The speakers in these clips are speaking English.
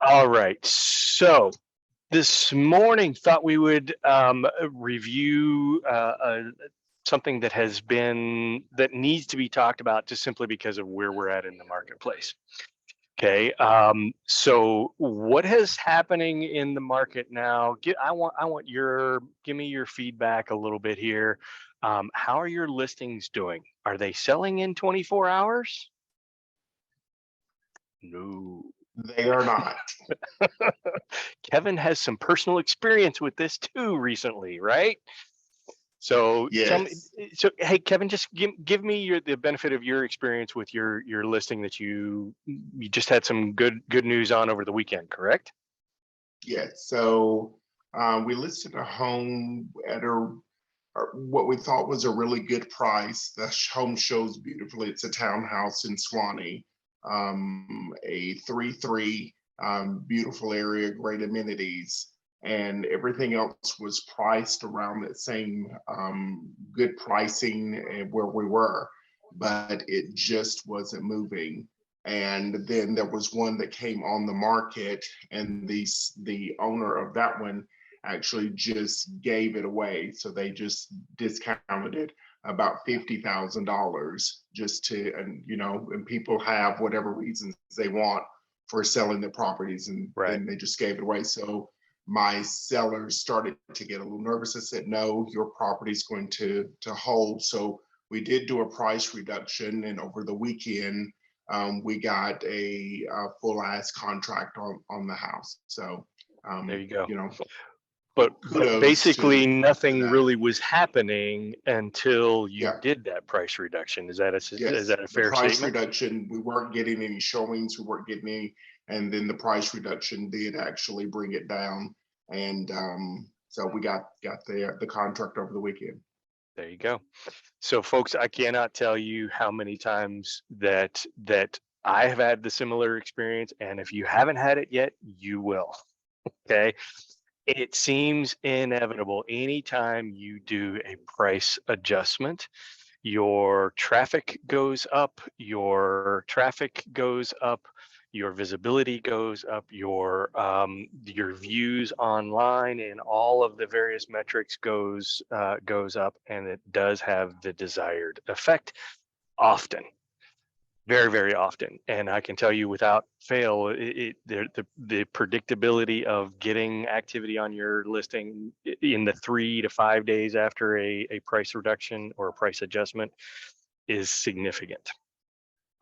All right. So this morning, thought we would review something that needs to be talked about just simply because of where we're at in the marketplace. Okay. So what is happening in the market now? Give me your feedback a little bit here. How are your listings doing? Are they selling in 24 hours? No. They are not. Kevin has some personal experience with this too recently, right? So tell me, Yes. hey Kevin, just give me the benefit of your experience with your listing that you just had some good news on over the weekend, correct? Yes. So we listed a home at what we thought was a really good price. The home shows beautifully. It's a townhouse in Swanee, a 3-3, beautiful area, great amenities, and everything else was priced around that same good pricing where we were, but it just wasn't moving. And then there was one that came on the market, and the owner of that one actually just gave it away. So they just discounted it about $50,000 just to, and people have whatever reasons they want for selling their properties, and Right. then they just gave it away. So my sellers started to get a little nervous. I said, no, your property is going to hold. So we did do a price reduction, and over the weekend, we got a full ass contract on the house. So, There you go. you know, But kudos basically to nothing that. really was happening until you Yeah. did that price reduction. Is Yes. that a The fair price statement? reduction, we weren't getting any showings, we weren't getting any, and then the price reduction did actually bring it down. And so we got the contract over the weekend. There you go. So folks, I cannot tell you how many times that I have had the similar experience, and if you haven't had it yet, you will. Okay. It seems inevitable anytime you do a price adjustment, your traffic goes up, your visibility goes up, your views online and all of the various metrics goes up, and it does have the desired effect often, very often. And I can tell you without fail, the predictability of getting activity on your listing in the 3 to 5 days after a price reduction or a price adjustment is significant.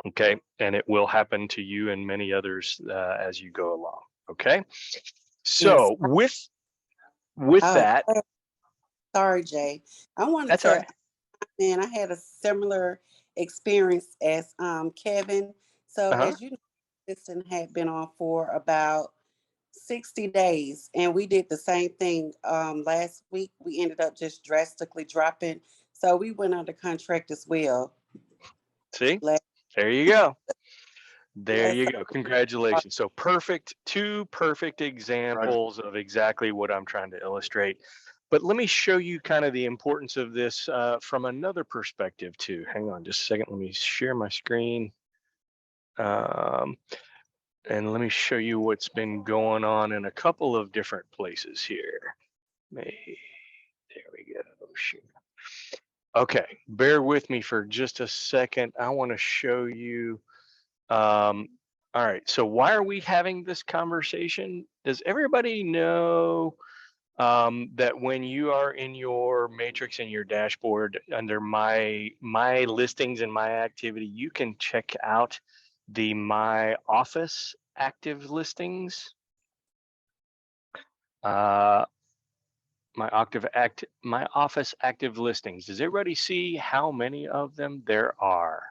Okay. And it will happen to you and many others as you go along. Okay. Yes. So with Oh, that, sorry, Jay. I wanted that's all to, right. man, I had a similar experience as Kevin. So Uh-huh. as you know, this had been on for about 60 days, and we did the same thing last week. We ended up just drastically dropping. So we went under contract as well. See, Last, there you go. There last you go. Congratulations. So two perfect Right. examples of exactly what I'm trying to illustrate. But let me show you kind of the importance of this from another perspective too. Hang on just a second. Let me share my screen. Um, and let me show you what's been going on in a couple of different places here. There we go. Shoot. Okay, bear with me for just a second. I want to show you. Um, all right, so why are we having this conversation? Does everybody know that when you are in your matrix in your dashboard under my listings and my activity, you can check out the my office active listings, uh, my office active listings. Does everybody see how many of them there are?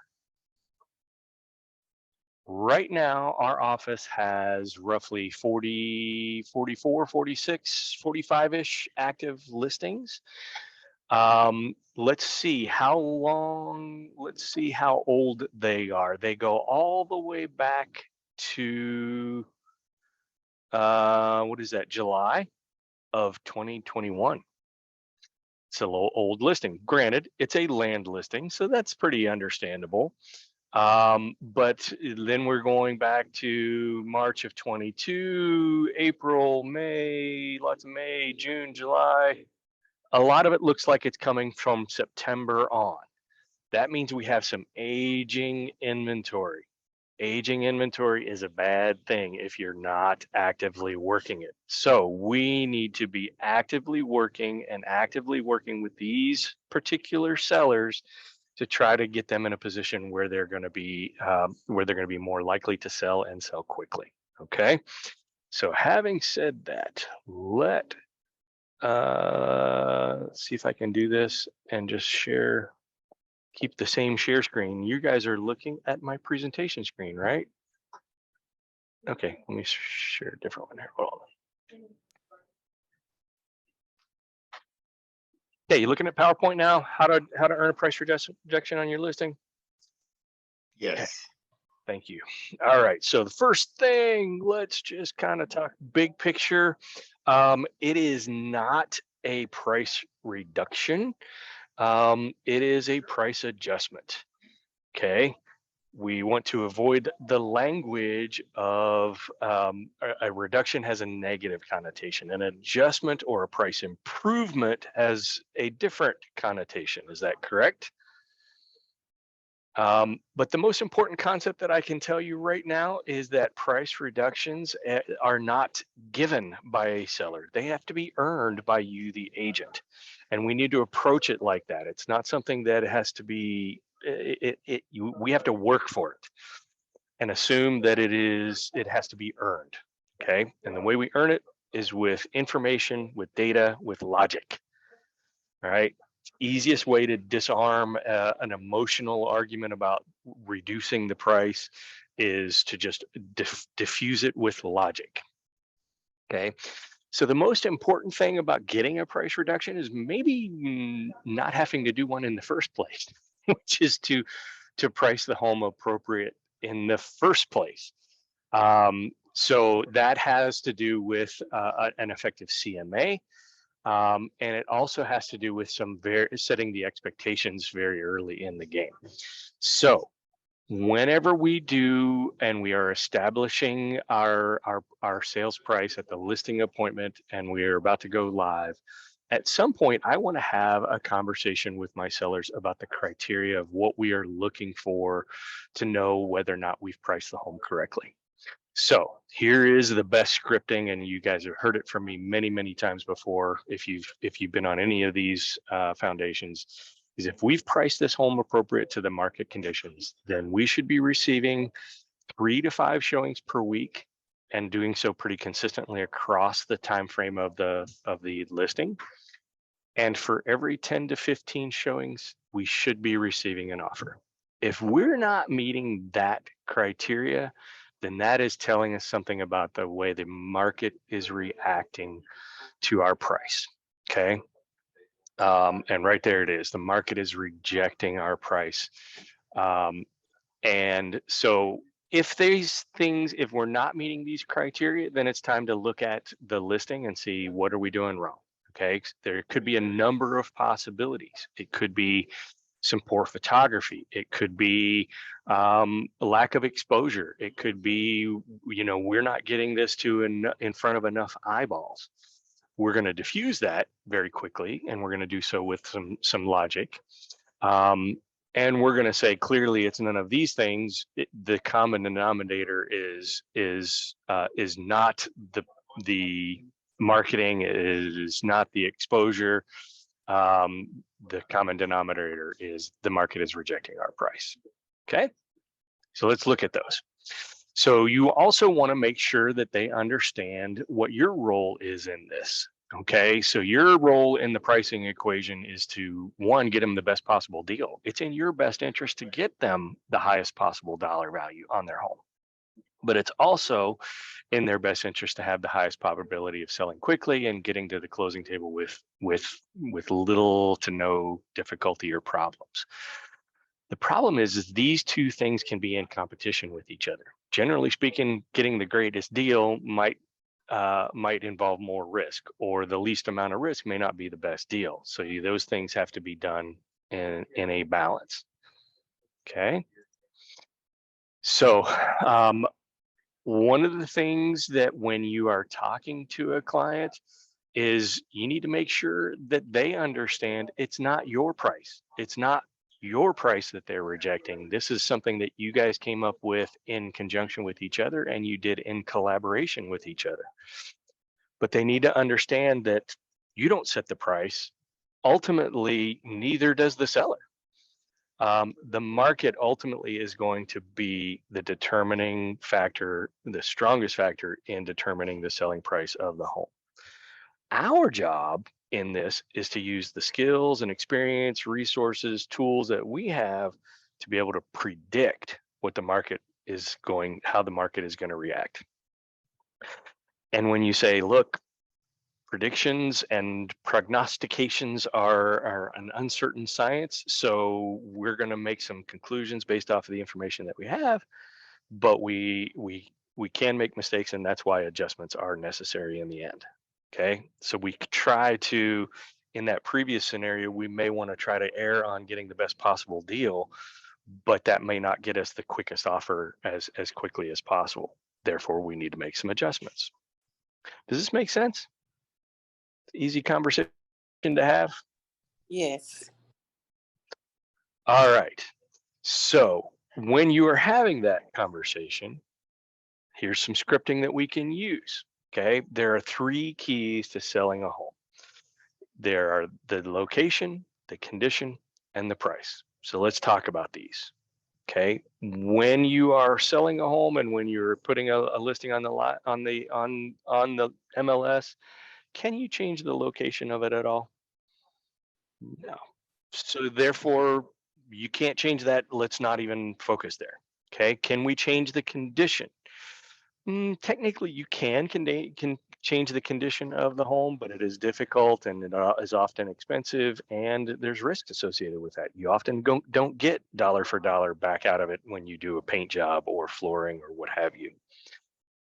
Right now, our office has roughly 40, 44, 46, 45-ish active listings. Let's see let's see how old they are. They go all the way back to, what is that, July of 2021. It's a little old listing. Granted, it's a land listing, so that's pretty understandable. But then we're going back to March of 22, April, May, lots of May, June, July. A lot of it looks like it's coming from September on. That means we have some aging inventory. Aging inventory is a bad thing if you're not actively working it. So we need to be actively working with these particular sellers to try to get them in a position where they're going to be more likely to sell and sell quickly. Okay. So having said that, let's see if I can do this and just keep the same share screen. You guys are looking at my presentation screen, right? Okay, let me share a different one here. Hold on. Okay, you looking at PowerPoint now? How to earn a price reduction on your listing? Yes. Okay, thank you. All right, so the first thing, let's just kind of talk big picture. It is not a price reduction. It is a price adjustment. Okay. We want to avoid the language of a reduction has a negative connotation. An adjustment or a price improvement has a different connotation. Is that correct? But the most important concept that I can tell you right now is that price reductions are not given by a seller. They have to be earned by you, the agent. And we need to approach it like that. It's not something that has to be, we have to work for it and assume that it has to be earned. Okay. And the way we earn it is with information, with data, with logic. All right. Easiest way to disarm an emotional argument about reducing the price is to just diffuse it with logic. Okay. So the most important thing about getting a price reduction is maybe not having to do one in the first place, which is to price the home appropriate in the first place. So that has to do with an effective CMA. And it also has to do with setting the expectations very early in the game. So whenever we do and we are establishing our sales price at the listing appointment and we are about to go live, at some point I want to have a conversation with my sellers about the criteria of what we are looking for to know whether or not we've priced the home correctly. So here is the best scripting, and you guys have heard it from me many, many times before. If you've been on any of these foundations, is if we've priced this home appropriate to the market conditions, then we should be receiving 3 to 5 showings per week, and doing so pretty consistently across the time frame of the listing. And for every 10 to 15 showings, we should be receiving an offer. If we're not meeting that criteria, then that is telling us something about the way the market is reacting to our price. Okay. And right there it is. The market is rejecting our price. And so if we're not meeting these criteria, then it's time to look at the listing and see what are we doing wrong. Okay. There could be a number of possibilities. It could be some poor photography. It could be a lack of exposure. It could be, we're not getting this in front of enough eyeballs. We're going to diffuse that very quickly, and we're going to do so with some logic. And we're going to say clearly it's none of these things. The common denominator is not the marketing, is not the exposure. The common denominator is the market is rejecting our price. Okay, so let's look at those. So you also want to make sure that they understand what your role is in this. Okay, so your role in the pricing equation is to, one, get them the best possible deal. It's in your best interest to get them the highest possible dollar value on their home. But it's also in their best interest to have the highest probability of selling quickly and getting to the closing table with little to no difficulty or problems. The problem is these two things can be in competition with each other. Generally speaking, getting the greatest deal might involve more risk, or the least amount of risk may not be the best deal. So those things have to be done in a balance. Okay. So one of the things that when you are talking to a client is you need to make sure that they understand it's not your price. It's not your price that they're rejecting. This is something that you guys came up with in conjunction with each other and you did in collaboration with each other. But they need to understand that you don't set the price. Ultimately, neither does the seller. The market ultimately is going to be the determining factor, the strongest factor in determining the selling price of the home. Our job in this is to use the skills and experience, resources, tools that we have to be able to predict what the market is going, how the market is going to react. And when you say, look, predictions and prognostications are an uncertain science, so we're going to make some conclusions based off of the information that we have, but we can make mistakes, and that's why adjustments are necessary in the end. Okay, so we try to, in that previous scenario, we may want to try to err on getting the best possible deal, but that may not get us the quickest offer as quickly as possible. Therefore, we need to make some adjustments. Does this make sense? Easy conversation to have. Yes. All right. So when you are having that conversation, here's some scripting that we can use. Okay. There are 3 keys to selling a home. There are the location, the condition, and the price. So let's talk about these. Okay. When you are selling a home and when you're putting a listing on the lot on the MLS, can you change the location of it at all? No. So therefore, you can't change that. Let's not even focus there. Okay. Can we change the condition? Technically, you can change the condition of the home, but it is difficult and it is often expensive, and there's risks associated with that. You often don't get dollar for dollar back out of it when you do a paint job or flooring or what have you.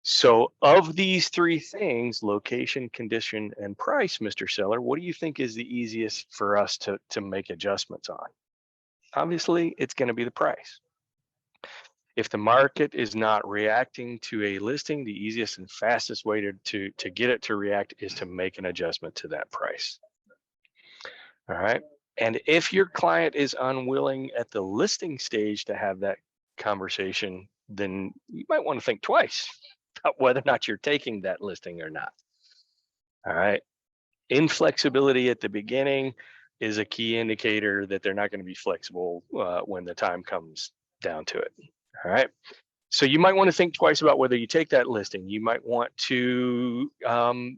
So, of these 3 things, location, condition, and price, Mr. Seller, what do you think is the easiest for us to make adjustments on? Obviously, it's going to be the price. If the market is not reacting to a listing, the easiest and fastest way to get it to react is to make an adjustment to that price. All right. And if your client is unwilling at the listing stage to have that conversation, then you might want to think twice about whether or not you're taking that listing or not. All right. Inflexibility at the beginning is a key indicator that they're not going to be flexible when the time comes down to it. All right. So you might want to think twice about whether you take that listing. You might want to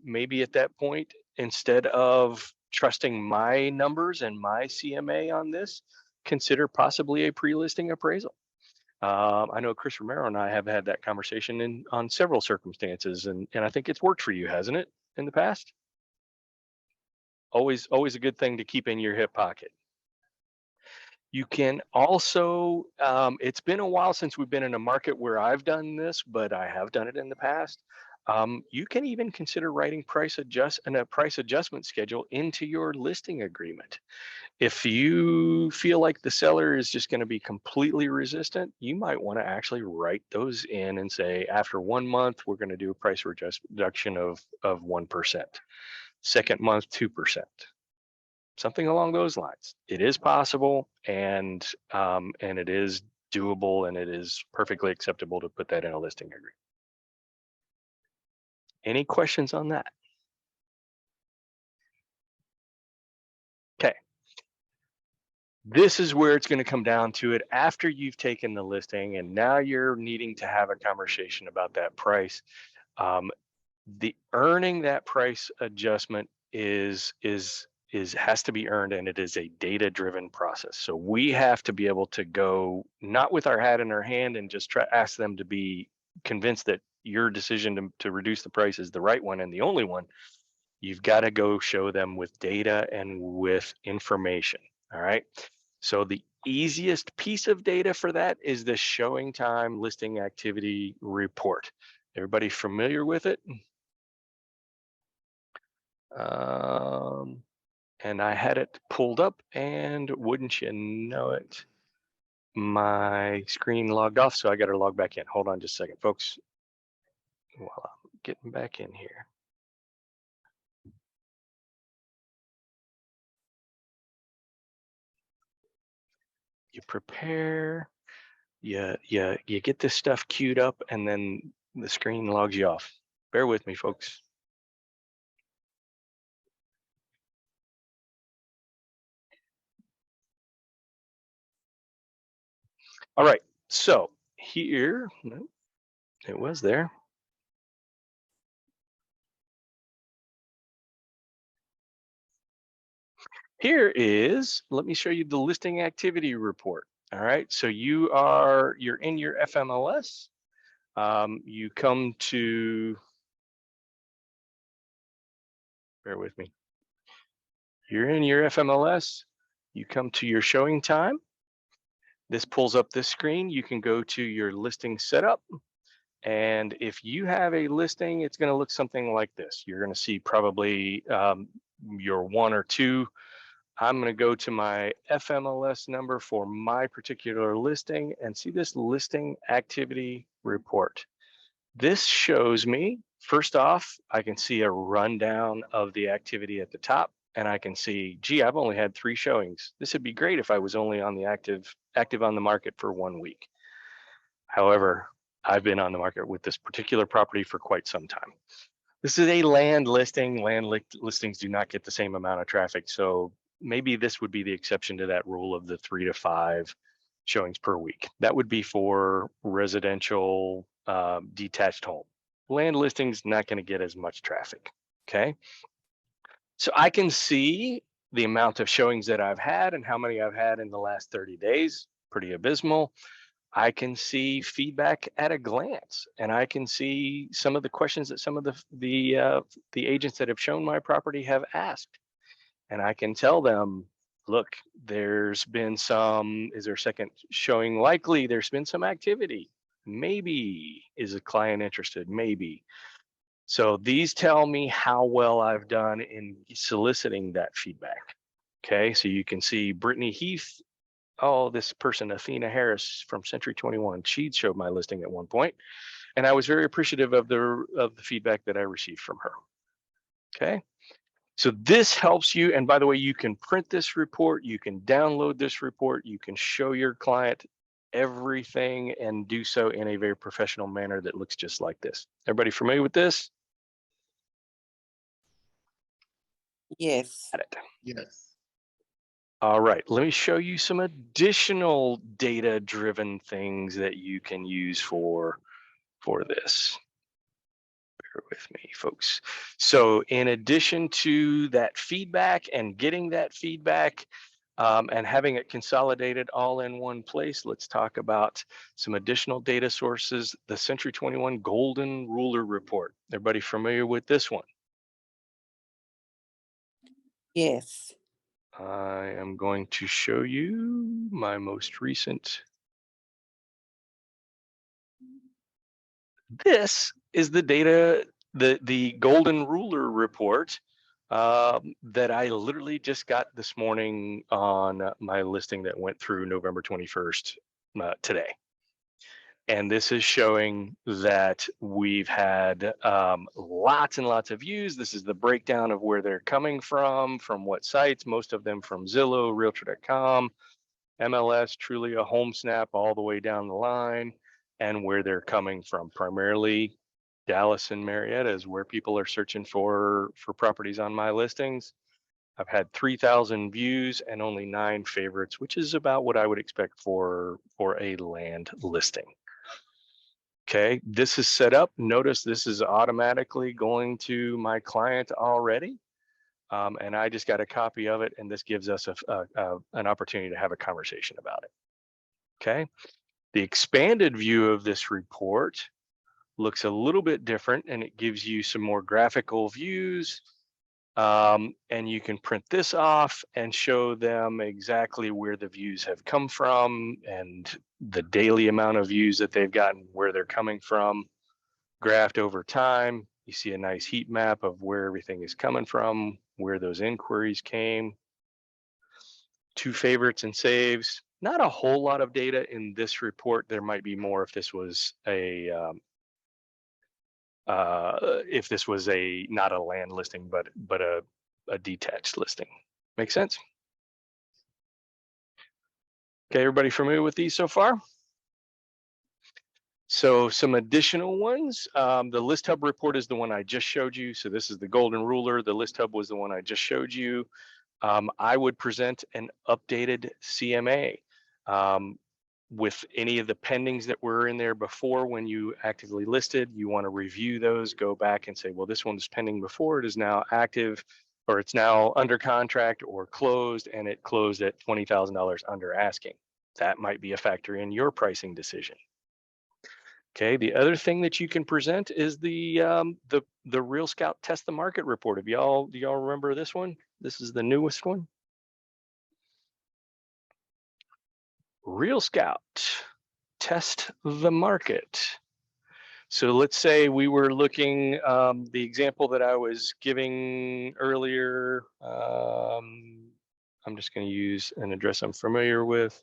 maybe at that point, instead of trusting my numbers and my CMA on this, consider possibly a pre-listing appraisal. I know Chris Romero and I have had that conversation on several circumstances, and I think it's worked for you, hasn't it, in the past? Always a good thing to keep in your hip pocket. You can also, it's been a while since we've been in a market where I've done this, but I have done it in the past. You can even consider writing a price adjustment schedule into your listing agreement. If you feel like the seller is just going to be completely resistant, you might want to actually write those in and say, after 1 month, we're going to do a price reduction of 1%. Second month, 2%. Something along those lines. It is possible, and it is doable, and it is perfectly acceptable to put that in a listing agreement. Any questions on that? Okay. This is where it's going to come down to it after you've taken the listing, and now you're needing to have a conversation about that price. The earning that price adjustment has to be earned, and it is a data driven process. So we have to be able to go not with our hat in our hand and just ask them to be convinced that your decision to reduce the price is the right one and the only one. You've got to go show them with data and with information. All right. So the easiest piece of data for that is the showing time listing activity report. Everybody familiar with it? And I had it pulled up, and wouldn't you know it, my screen logged off, so I got to log back in. Hold on just a second, folks. While I'm getting back in here. You prepare, you get this stuff queued up, and then the screen logs you off. Bear with me, folks. All right, so here, no, it was there. Here is, let me show you the listing activity report. All right, so you're in your FMLS. You come to, bear with me. You're in your FMLS. You come to your showing time. This pulls up this screen. You can go to your listing setup. And if you have a listing, it's going to look something like this. You're going to see probably your one or two. I'm going to go to my FMLS number for my particular listing and see this listing activity report. This shows me, first off, I can see a rundown of the activity at the top, and I can see, gee, I've only had 3 showings. This would be great if I was only on the active on the market for 1 week. However, I've been on the market with this particular property for quite some time. This is a land listing. Listings do not get the same amount of traffic. So maybe this would be the exception to that rule of the 3 to 5 showings per week. That would be for residential detached home. Land listings not going to get as much traffic. Okay. So I can see the amount of showings that I've had and how many I've had in the last 30 days. Pretty abysmal. I can see feedback at a glance, and I can see some of the questions that some of the agents that have shown my property have asked, and I can tell them, look, there's been some. Is there a second showing likely? There's been some activity. Maybe is a client interested? Maybe. So these tell me how well I've done in soliciting that feedback. Okay, so you can see Brittany Heath. Oh, this person, Athena Harris from Century 21, she showed my listing at one point, and I was very appreciative of the feedback that I received from her. Okay, so this helps you. And by the way, you can print this report, you can download this report, you can show your client everything and do so in a very professional manner that looks just like this. Everybody familiar with this? Yes. Got it. Yes. All right, let me show you some additional data-driven things that you can use for this. Bear with me, folks. So in addition to that feedback and getting that feedback and having it consolidated all in one place, let's talk about some additional data sources. The Century 21 Golden Ruler Report. Everybody familiar with this one? Yes. I am going to show you my most recent. This is the data, the Golden Ruler Report that I literally just got this morning on my listing that went through November 21st today. And this is showing that we've had lots and lots of views. This is the breakdown of where they're coming from what sites, most of them from Zillow, Realtor.com, MLS, Trulia, HomeSnap, all the way down the line, and where they're coming from. Primarily Dallas and Marietta is where people are searching for properties on my listings. I've had 3,000 views and only 9 favorites, which is about what I would expect for a land listing. Okay, this is set up. Notice this is automatically going to my client already. And I just got a copy of it, and this gives us an opportunity to have a conversation about it. Okay, the expanded view of this report looks a little bit different, and it gives you some more graphical views. And you can print this off and show them exactly where the views have come from and the daily amount of views that they've gotten, where they're coming from, graphed over time. You see a nice heat map of where everything is coming from, where those inquiries came. 2 favorites and saves. Not a whole lot of data in this report. There might be more if this was a not a land listing, but a detached listing. Make sense? Okay, everybody familiar with these so far? So some additional ones. The list hub report is the one I just showed you. So this is the golden ruler. The list hub was the one I just showed you. I would present an updated CMA with any of the pendings that were in there before when you actively listed. You want to review those, go back and say, well, this one was pending before, it is now active, or it's now under contract or closed, and it closed at $20,000 under asking. That might be a factor in your pricing decision. Okay, the other thing that you can present is the Real Scout Test the Market report. Do y'all remember this one? This is the newest one. Real Scout Test the Market. So let's say we were looking, the example that I was giving earlier, I'm just going to use an address I'm familiar with.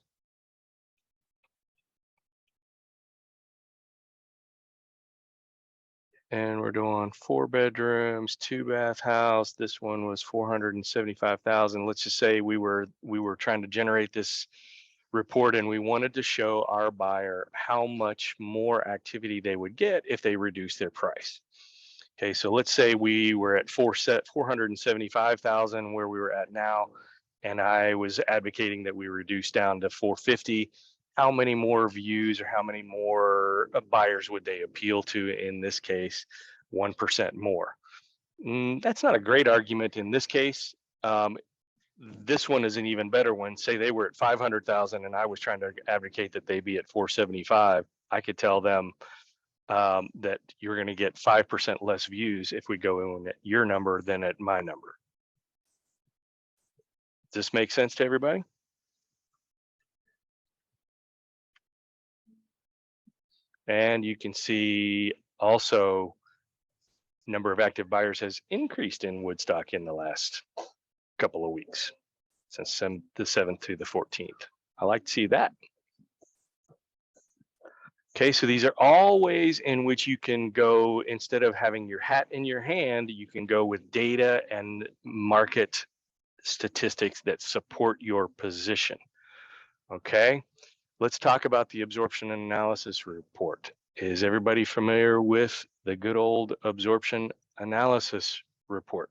And we're doing 4 bedrooms, 2-bath house. This one was 475,000. Let's just say we were trying to generate this report and we wanted to show our buyer how much more activity they would get if they reduce their price. Okay, so let's say we were at 475,000 where we were at now, and I was advocating that we reduce down to 450. How many more views or how many more buyers would they appeal to in this case? 1% more. That's not a great argument in this case. This one is an even better one. Say they were at 500,000 and I was trying to advocate that they be at 475. I could tell them that you're going to get 5% less views if we go in at your number than at my number. Does this make sense to everybody? And you can see also number of active buyers has increased in Woodstock in the last couple of weeks, since the 7th through the 14th. I like to see that. Okay, so these are all ways in which you can go, instead of having your hat in your hand, you can go with data and market statistics that support your position. Okay, let's talk about the absorption analysis report. Is everybody familiar with the good old absorption analysis report?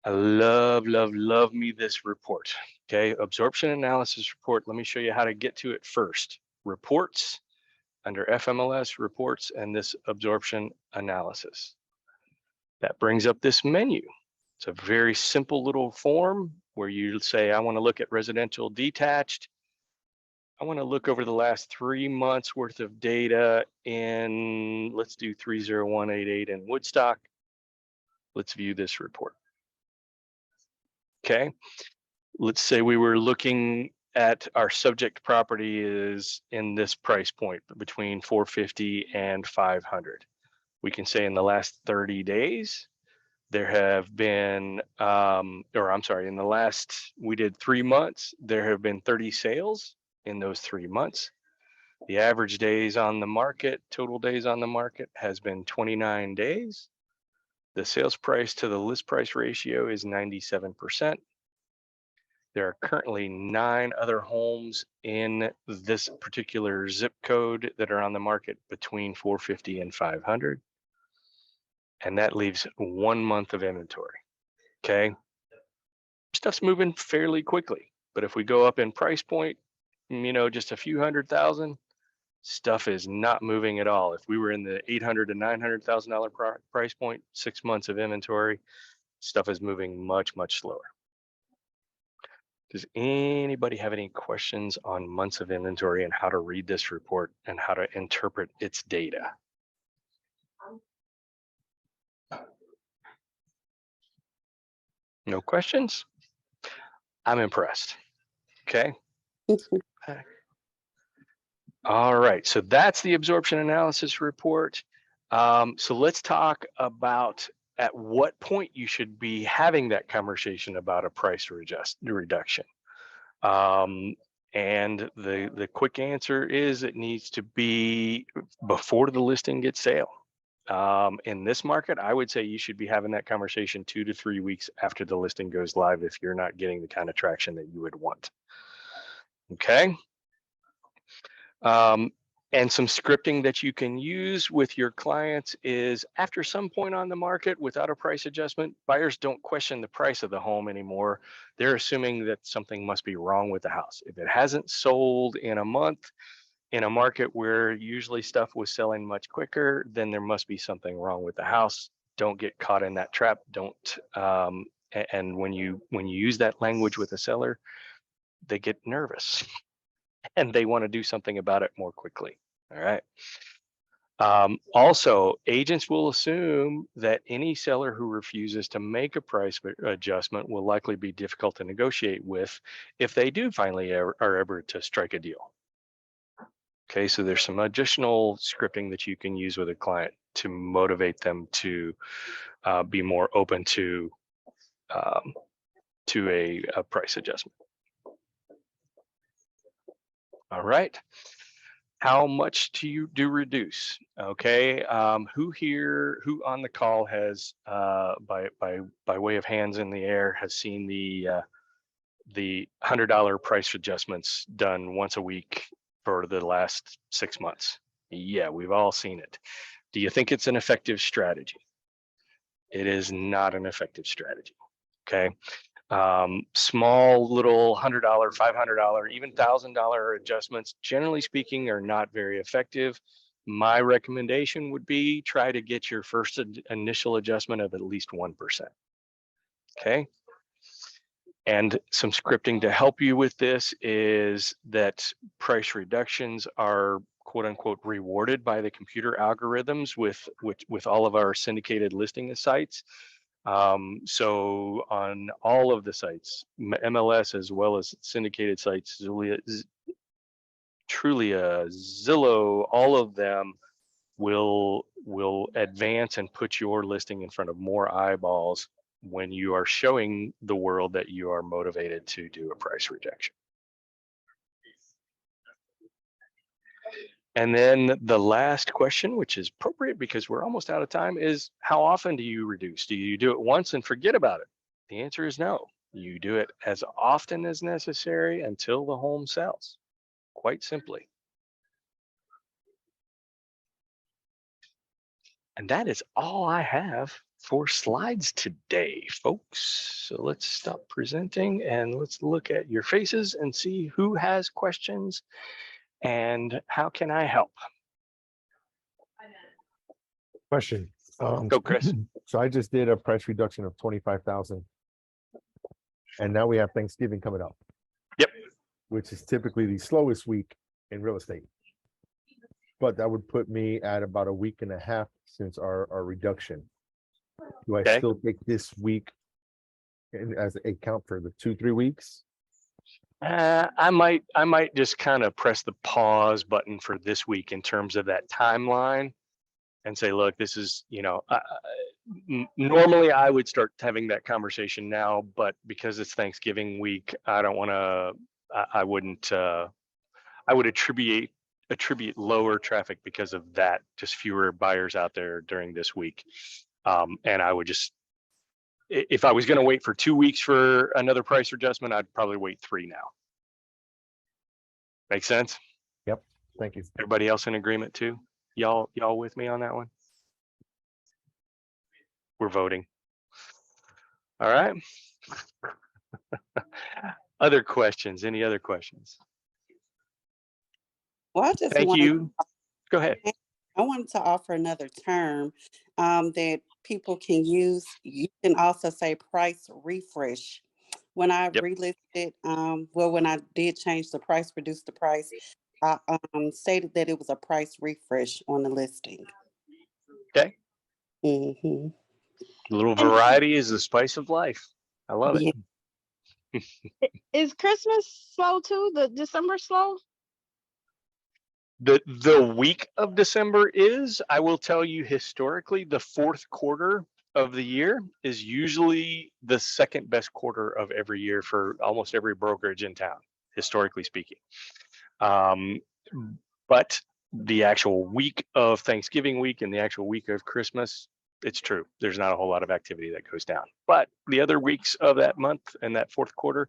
I love me this report. Okay, absorption analysis report. Let me show you how to get to it first. Reports, under FMLS reports, and this absorption analysis. That brings up this menu. It's a very simple little form where you say, I want to look at residential detached. I want to look over the last 3 months worth of data in, let's do 30188 in Woodstock. Let's view this report. Okay, let's say we were looking at our subject property is in this price point between 450 and 500. We can say in the last 30 days, there have been, in the last, we did 3 months, there have been 30 sales in those 3 months. The average days on the market, total days on the market, has been 29 days. The sales price to the list price ratio is 97%. There are currently 9 other homes in this particular zip code that are on the market between 450 and 500. And that leaves 1 month of inventory. Okay. Stuff's moving fairly quickly, but if we go up in price point, just a few $100,000, stuff is not moving at all. If we were in the $800,000 to $900,000 price point, 6 months of inventory, stuff is moving much slower. Does anybody have any questions on months of inventory and how to read this report and how to interpret its data? No questions? I'm impressed. Okay. All right, so that's the absorption analysis report. So let's talk about at what point you should be having that conversation about a price reduction. And the quick answer is it needs to be before the listing gets sale. In this market, I would say you should be having that conversation 2 to 3 weeks after the listing goes live if you're not getting the kind of traction that you would want. Okay. And some scripting that you can use with your clients is after some point on the market without a price adjustment, buyers don't question the price of the home anymore. They're assuming that something must be wrong with the house. If it hasn't sold in a month, in a market where usually stuff was selling much quicker, then there must be something wrong with the house. Don't get caught in that trap. Don't. And when you use that language with a seller, they get nervous and they want to do something about it more quickly. All right. Also, agents will assume that any seller who refuses to make a price adjustment will likely be difficult to negotiate with if they do finally are ever to strike a deal. Okay, so there's some additional scripting that you can use with a client to motivate them to be more open to a price adjustment. All right. How much do you reduce? Okay, who on the call has by way of hands in the air has seen the $100 price adjustments done once a week for the last 6 months? Yeah, we've all seen it. Do you think it's an effective strategy? It is not an effective strategy. Okay. Small little $100, $500, even $1,000 adjustments, generally speaking, are not very effective. My recommendation would be try to get your first initial adjustment of at least 1%. Okay. And some scripting to help you with this is that price reductions are quote unquote rewarded by the computer algorithms with all of our syndicated listing sites. So on all of the sites, MLS as well as syndicated sites, Trulia, Zillow, all of them will advance and put your listing in front of more eyeballs when you are showing the world that you are motivated to do a price reduction. And then the last question, which is appropriate because we're almost out of time, is how often do you reduce? Do you do it once and forget about it? The answer is no. You do it as often as necessary until the home sells, quite simply. And that is all I have for slides today, folks. So let's stop presenting and let's look at your faces and see who has questions and how can I help? Question. Go, Chris. So I just did a price reduction of 25,000. And now we have Thanksgiving coming up. Yep. Which is typically the slowest week in real estate. But that would put me at about a week and a half since our reduction. Do I still take this week as a count for the 2-3 weeks? I might just kind of press the pause button for this week in terms of that timeline and say, look, this is, normally I would start having that conversation now, but because it's Thanksgiving week, I don't want to, I would attribute lower traffic because of that, just fewer buyers out there during this week. And I would just, if I was going to wait for 2 weeks for another price adjustment, I'd probably wait 3 now. Make sense? Yep. Thank you. Everybody else in agreement too? Y'all with me on that one? We're voting. All right. Other questions? Any other questions? Well, I just Thank you. Go ahead. I wanted to offer another term that people can use. You can also say price refresh. When I relisted, when I did change the price, reduce the price, I stated that it was a price refresh on the listing. Okay. Mm-hmm. A little variety is the spice of life. I love it. Is Christmas slow too? The December slow? The week of December is, I will tell you historically, the fourth quarter of the year is usually the second best quarter of every year for almost every brokerage in town, historically speaking. But the actual week of Thanksgiving week and the actual week of Christmas, it's true. There's not a whole lot of activity that goes down. But the other weeks of that month and that fourth quarter,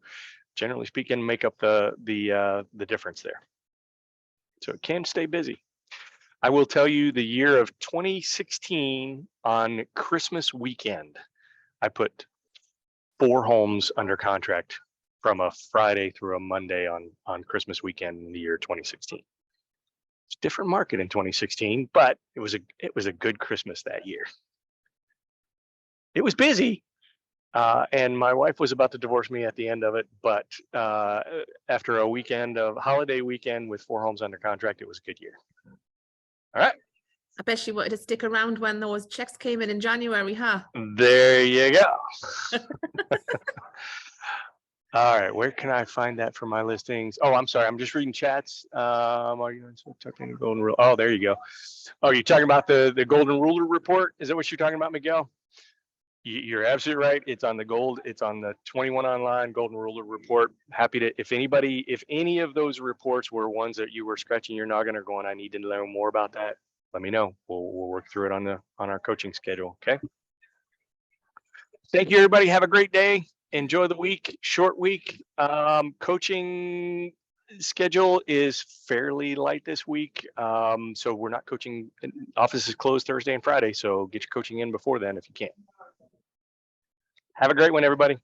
generally speaking, make up the difference there. So it can stay busy. I will tell you the year of 2016 on Christmas weekend, I put 4 homes under contract from a Friday through a Monday on Christmas weekend in the year 2016. It's a different market in 2016, but it was a good Christmas that year. It was busy, and my wife was about to divorce me at the end of it, but after a holiday weekend with 4 homes under contract, it was a good year. All right. I bet she wanted to stick around when those checks came in January, huh? There you go. All right, where can I find that for my listings? Oh, I'm sorry, I'm just reading chats. Are you talking golden rule? Oh, there you go. Oh, you're talking about the golden ruler report? Is that what you're talking about, Miguel? You're absolutely right. It's on the 21 online golden ruler report. Happy to, if any of those reports were ones that you were scratching your noggin or going, I need to learn more about that, let me know. We'll work through it on our coaching schedule. Okay. Thank you, everybody. Have a great day. Enjoy the week, short week. Coaching schedule is fairly light this week. So we're not coaching. Office is closed Thursday and Friday. So get your coaching in before then if you can. Have a great one, everybody.